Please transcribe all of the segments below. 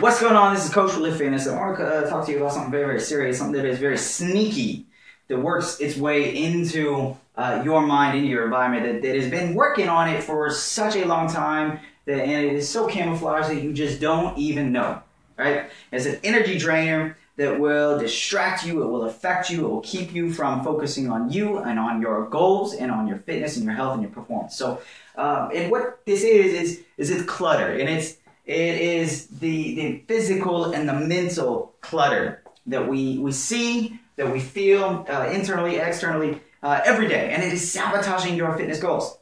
What's going on? This is Coach for Live Fitness. I want to talk to you about something very, very serious, something that is very sneaky, that works its way into your mind, into your environment, that has been working on it for such a long time, and it is so camouflaged that you just don't even know, right? It's an energy drainer that will distract you, it will affect you, it will keep you from focusing on you and on your goals and on your fitness and your health and your performance. So, and what this is it's clutter, and it is the physical and the mental clutter that we see, that we feel internally, externally, every day, and it is sabotaging your fitness goals.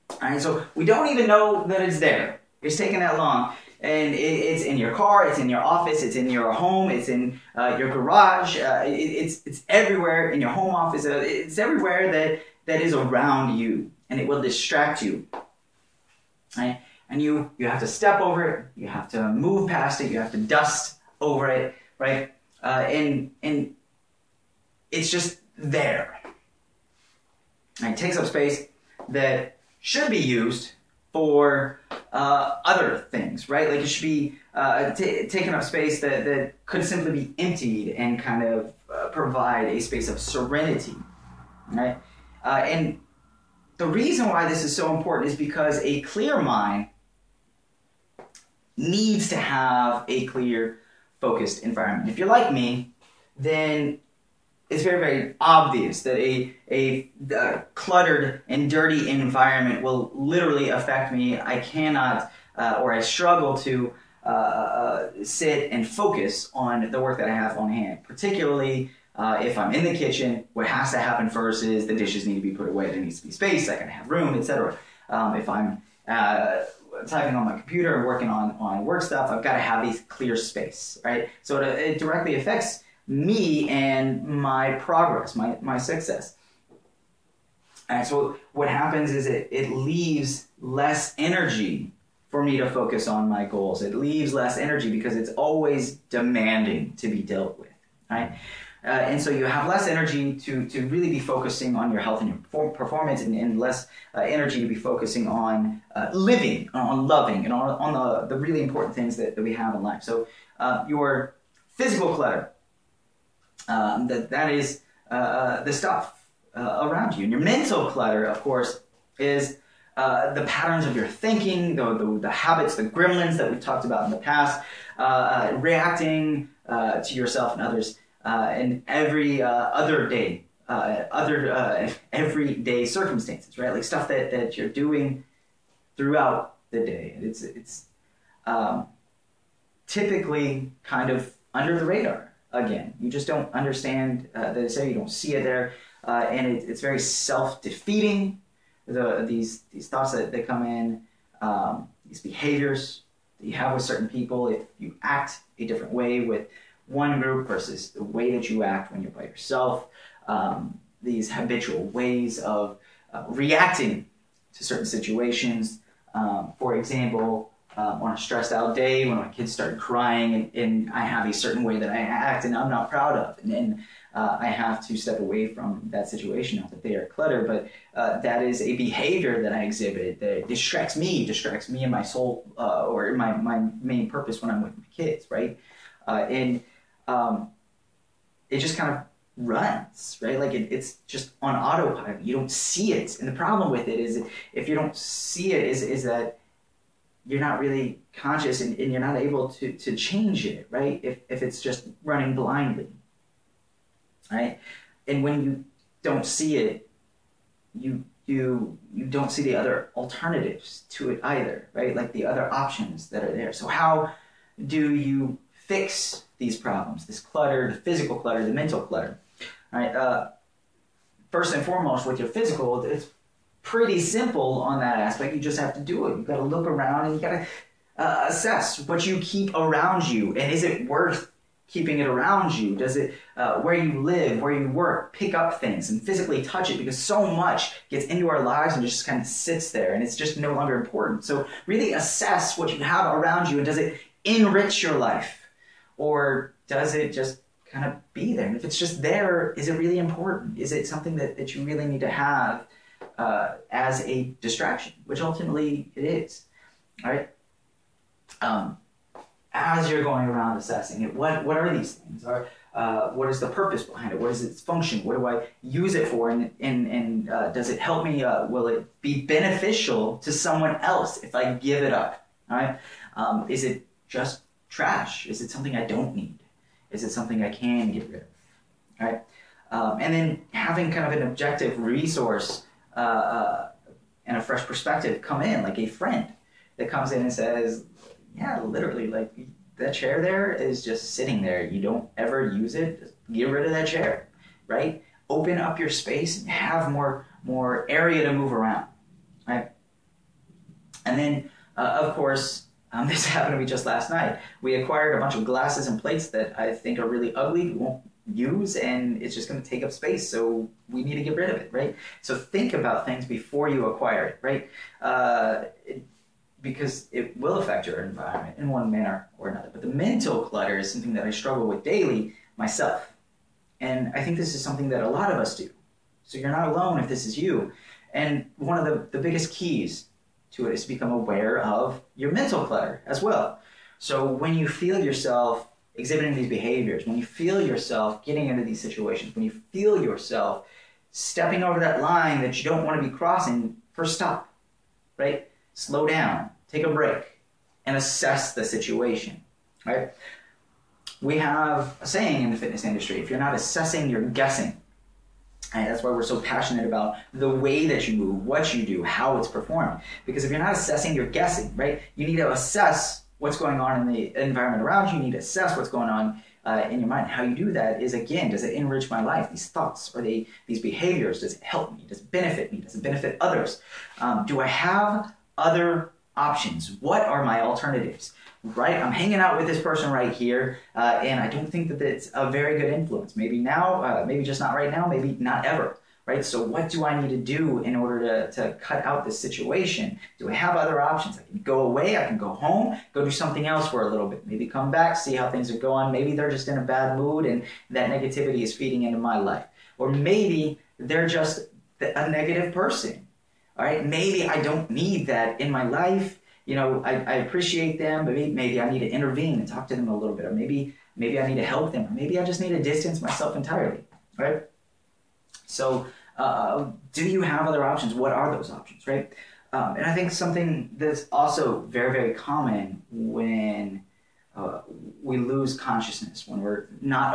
All right, so we don't even know that it's there. It's taking that long, and it's in your car, it's in your office, it's in your home, it's in your garage, it's everywhere in your home office. It's everywhere that is around you, and it will distract you. Right? And you have to step over it, you have to move past it, you have to dust over it, right? And it's just there. And it takes up space that should be used for other things, right? Like it should be taking up space that could simply be emptied and kind of provide a space of serenity, right? And the reason why this is so important is because a clear mind needs to have a clear, focused environment. If you're like me, then it's very, very obvious that a cluttered and dirty environment will literally affect me. I cannot, or I struggle to sit and focus on the work that I have on hand, particularly if I'm in the kitchen. What has to happen first is the dishes need to be put away. There needs to be space. I can have room, etc. If I'm typing on my computer and working on work stuff, I've got to have these clear space, right? So it directly affects me and my progress, my success. And so what happens is it leaves less energy for me to focus on my goals. It leaves less energy because it's always demanding to be dealt with, right? And so you have less energy to really be focusing on your health and your performance, and less energy to be focusing on living, on loving, and on the really important things that we have in life. So your physical clutter, that is the stuff around you. And your mental clutter, of course, is the patterns of your thinking, the habits, the gremlins that we've talked about in the past, reacting to yourself and others in every everyday circumstances, right? Like stuff that you're doing throughout the day. And it's typically kind of under the radar. Again, you just don't understand that it's there, you don't see it there, and it's very self-defeating. These thoughts that come in, these behaviors that you have with certain people, if you act a different way with one group versus the way that you act when you're by yourself, these habitual ways of reacting to certain situations. For example, on a stressed out day, when my kids started crying, and I have a certain way that I act and I'm not proud of, and I have to step away from that situation. Not that they are clutter, but that is a behavior that I exhibit that distracts me and my soul, or my main purpose when I'm with my kids, right? And it just kind of runs, right? Like it's just on autopilot. You don't see it, and the problem with it is if you don't see it, is that you're not really conscious, and you're not able to change it, right? If it's just running blindly, right? And when you don't see it, you don't see the other alternatives to it either, right? Like the other options that are there. So how do you fix these problems, this clutter, the physical clutter, the mental clutter? All right. First and foremost, with your physical, it's pretty simple on that aspect. You just have to do it. You've got to look around, and you got to assess what you keep around you, and is it worth keeping it around you? Does it, where you live, where you work, pick up things and physically touch it, because so much gets into our lives and just kind of sits there, and it's just no longer important. So really assess what you have around you, and does it enrich your life? Or does it just kind of be there? And if it's just there, is it really important? Is it something that you really need to have as a distraction, which ultimately it is, all right? as you're going around assessing it, what are these things? What is the purpose behind it? What is its function? What do I use it for? And does it help me? Will it be beneficial to someone else if I give it up? All right? Is it just trash? Is it something I don't need? Is it something I can get rid of? All right? And then having kind of an objective resource and a fresh perspective come in, like a friend that comes in and says, yeah, literally, like, that chair there is just sitting there. You don't ever use it. Just get rid of that chair, right? Open up your space and have more area to move around, right? And then, of course, this happened to me just last night. We acquired a bunch of glasses and plates that I think are really ugly. We won't use, and it's just going to take up space, so we need to get rid of it, right? So think about things before you acquire it, right? Because it will affect your environment in one manner or another. But the mental clutter is something that I struggle with daily myself. And I think this is something that a lot of us do. So you're not alone if this is you. And one of the biggest keys to it is to become aware of your mental clutter as well. So when you feel yourself exhibiting these behaviors, when you feel yourself getting into these situations, when you feel yourself stepping over that line that you don't want to be crossing, first stop, right? Slow down, take a break, and assess the situation, right? We have a saying in the fitness industry: if you're not assessing, you're guessing. And that's why we're so passionate about the way that you move, what you do, how it's performed. Because if you're not assessing, you're guessing, right? You need to assess what's going on in the environment around you. You need to assess what's going on in your mind. How you do that is, again, does it enrich my life? These thoughts, or these behaviors, does it help me? Does it benefit me? Does it benefit others? Do I have other options? What are my alternatives? Right? I'm hanging out with this person right here, and I don't think that it's a very good influence. Maybe now, maybe just not right now, maybe not ever. Right? So what do I need to do in order to cut out this situation? Do I have other options? I can go away, I can go home, go do something else for a little bit, maybe come back, see how things are going. Maybe they're just in a bad mood and that negativity is feeding into my life. Or maybe they're just a negative person. All right, maybe I don't need that in my life. You know, I appreciate them, but maybe I need to intervene and talk to them a little bit. Or maybe I need to help them. Or maybe I just need to distance myself entirely. Right? So, do you have other options? What are those options? Right? And I think something that's also very, very common when we lose consciousness, when we're not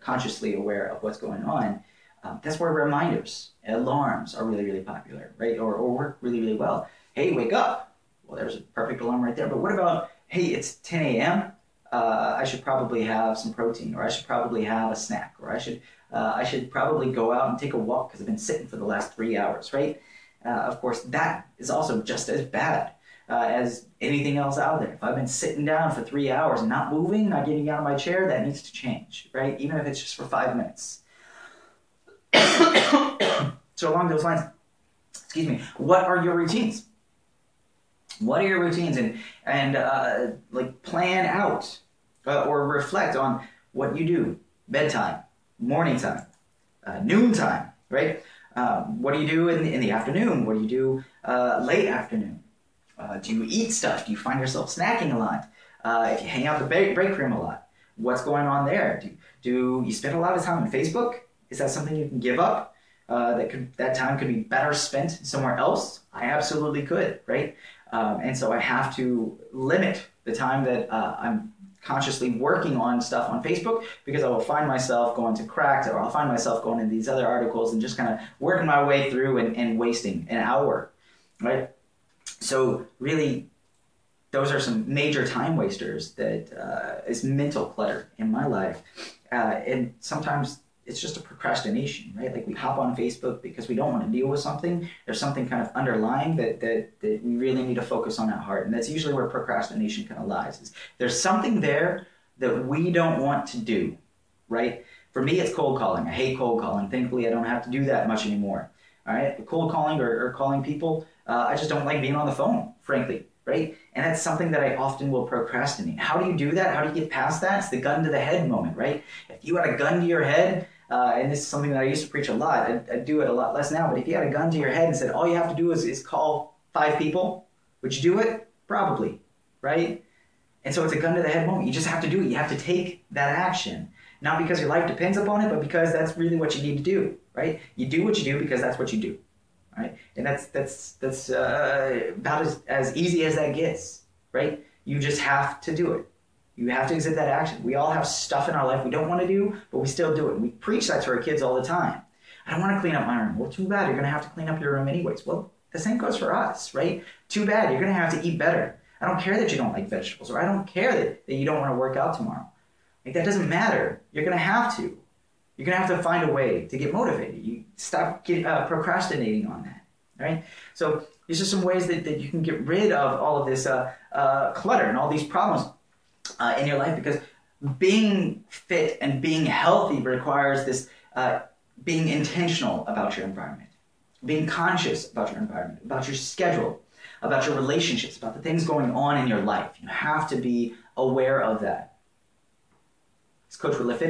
consciously aware of what's going on. That's where reminders, alarms are really, really popular, right? Or work really, really well. Hey, wake up. Well, there's a perfect alarm right there. But what about, hey, it's 10 a.m. I should probably have some protein, or I should probably have a snack, or I should probably go out and take a walk because I've been sitting for the last 3 hours, right? Of course, that is also just as bad as anything else out there. If I've been sitting down for 3 hours and not moving, not getting out of my chair, that needs to change, right? Even if it's just for 5 minutes. So along those lines, excuse me, what are your routines? What are your routines? And like plan out or reflect on what you do. Bedtime, morning time, noon time, right? What do you do in the afternoon? What do you do late afternoon? Do you eat stuff? Do you find yourself snacking a lot? If you hang out the break room a lot, what's going on there? Do you spend a lot of time on Facebook? Is that something you can give up? That time could be better spent somewhere else? I absolutely could, right? And so I have to limit the time that I'm consciously working on stuff on Facebook, because I will find myself going to Cracked, or I'll find myself going into these other articles and just kind of working my way through and wasting an hour, right? So really, those are some major time wasters that is mental clutter in my life. And sometimes it's just a procrastination, right? Like we hop on Facebook because we don't want to deal with something. There's something kind of underlying that we really need to focus on at heart. And that's usually where procrastination kind of lies. Is there's something there that we don't want to do, right? For me, it's cold calling. I hate cold calling. Thankfully, I don't have to do that much anymore. All right, but cold calling or calling people, I just don't like being on the phone, frankly, right? And that's something that I often will procrastinate. How do you do that? How do you get past that? It's the gun to the head moment, right? If you had a gun to your head, and this is something that I used to preach a lot. I do it a lot less now, but if you had a gun to your head and said, all you have to do is call 5 people, would you do it? Probably, right? And so it's a gun to the head moment. You just have to do it. You have to take that action. Not because your life depends upon it, but because that's really what you need to do, right? You do what you do because that's what you do, right? And that's about as easy as that gets, right? You just have to do it. You have to exhibit that action. We all have stuff in our life we don't want to do, but we still do it. We preach that to our kids all the time. I don't want to clean up my room. Well, too bad. You're going to have to clean up your room anyways. Well, the same goes for us, right? Too bad. You're going to have to eat better. I don't care that you don't like vegetables, or I don't care that you don't want to work out tomorrow. Like, that doesn't matter. You're going to have to. You're going to have to find a way to get motivated. You stop procrastinating on that, right? So these are some ways that you can get rid of all of this clutter and all these problems in your life, because being fit and being healthy requires this being intentional about your environment, being conscious about your environment, about your schedule, about your relationships, about the things going on in your life. You have to be aware of that. It's Coach Will